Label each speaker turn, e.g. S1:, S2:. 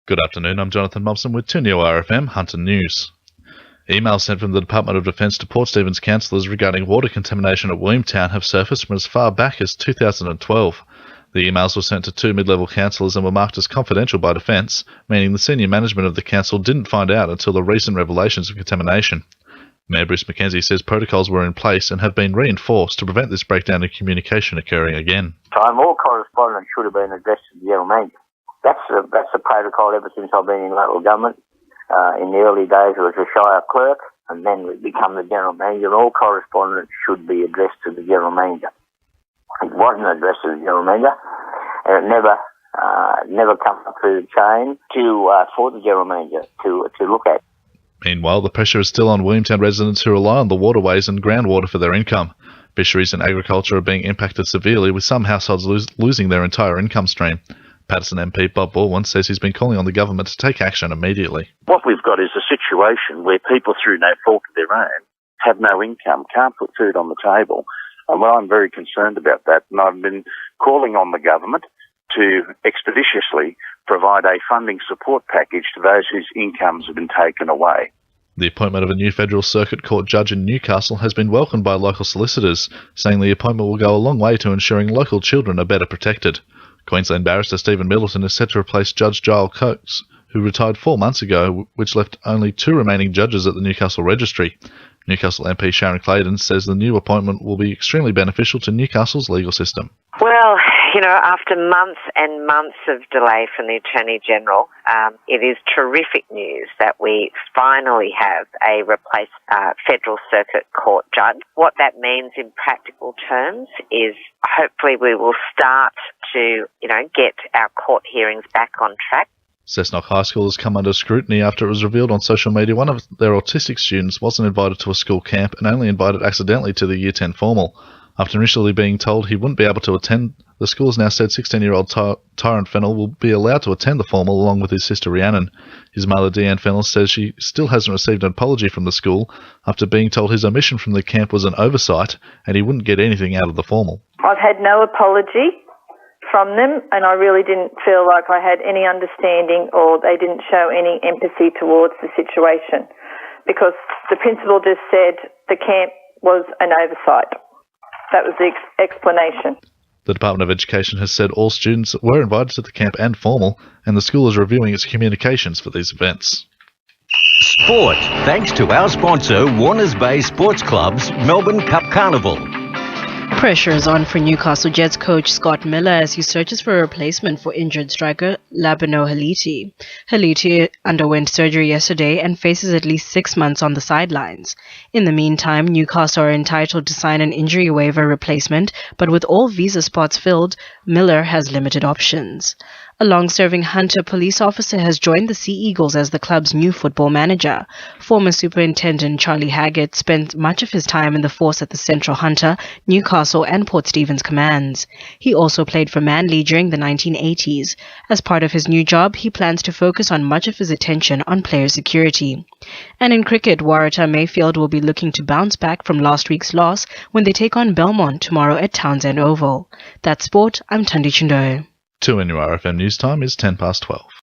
S1: Good afternoon, I'm Jonathon Momsen with 2 New RFM Hunter News. Emails sent from the Department of Defence to Port Stephens councillors regarding water contamination at Williamtown have surfaced from as far back as 2012. The emails were sent to 2 mid-level councillors and were marked as confidential by Defence, meaning the senior management of the council didn't find out until the recent revelations of contamination. Mayor Bruce McKenzie says protocols were in place and have been reinforced to prevent this breakdown in communication occurring again.
S2: All correspondence should have been addressed to the general manager. That's the protocol ever since I've been in local government. In the early days it was a shire clerk, and then we become the general manager. All correspondence should be addressed to the general manager. It wasn't addressed to the general manager, and it never come up through the chain for the general manager to look at.
S1: Meanwhile, the pressure is still on Williamtown residents who rely on the waterways and groundwater for their income. Fisheries and agriculture are being impacted severely, with some households losing their entire income stream. Patterson MP Bob Baldwin says he's been calling on the government to take action immediately.
S3: What we've got is a situation where people, through no fault of their own, have no income, can't put food on the table. And well, I'm very concerned about that, and I've been calling on the government to expeditiously provide a funding support package to those whose incomes have been taken away.
S1: The appointment of a new Federal Circuit Court judge in Newcastle has been welcomed by local solicitors, saying the appointment will go a long way to ensuring local children are better protected. Queensland barrister Stephen Middleton is set to replace Judge Giles Coates, who retired 4 months ago, which left only 2 remaining judges at the Newcastle Registry. Newcastle MP Sharon Claydon says the new appointment will be extremely beneficial to Newcastle's legal system.
S4: Well, after months and months of delay from the Attorney General, it is terrific news that we finally have a replaced Federal Circuit Court judge. What that means in practical terms is hopefully we will start to, get our court hearings back on track.
S1: Cessnock High School has come under scrutiny after it was revealed on social media one of their autistic students wasn't invited to a school camp and only invited accidentally to the Year 10 formal. After initially being told he wouldn't be able to attend, the school has now said 16-year-old Tyrant Fennell will be allowed to attend the formal along with his sister Rhiannon. His mother Deanne Fennell says she still hasn't received an apology from the school after being told his omission from the camp was an oversight and he wouldn't get anything out of the formal.
S5: I've had no apology from them, and I really didn't feel like I had any understanding or they didn't show any empathy towards the situation, because the principal just said the camp was an oversight. That was the explanation.
S1: The Department of Education has said all students were invited to the camp and formal, and the school is reviewing its communications for these events.
S6: Sport, thanks to our sponsor, Warners Bay Sports Club's Melbourne Cup Carnival.
S7: Pressure is on for Newcastle Jets coach Scott Miller as he searches for a replacement for injured striker Labino Haliti. Haliti underwent surgery yesterday and faces at least 6 months on the sidelines. In the meantime, Newcastle are entitled to sign an injury waiver replacement, but with all visa spots filled, Miller has limited options. A long-serving Hunter police officer has joined the Sea Eagles as the club's new football manager. Former Superintendent Charlie Haggett spent much of his time in the force at the Central Hunter, Newcastle and Port Stephens commands. He also played for Manly during the 1980s. As part of his new job, he plans to focus on much of his attention on player security. And in cricket, Waratah Mayfield will be looking to bounce back from last week's loss when they take on Belmont tomorrow at Townsend Oval. That's sport. I'm Tandi Chindoe.
S1: 2 NURFM News Time is 12:10.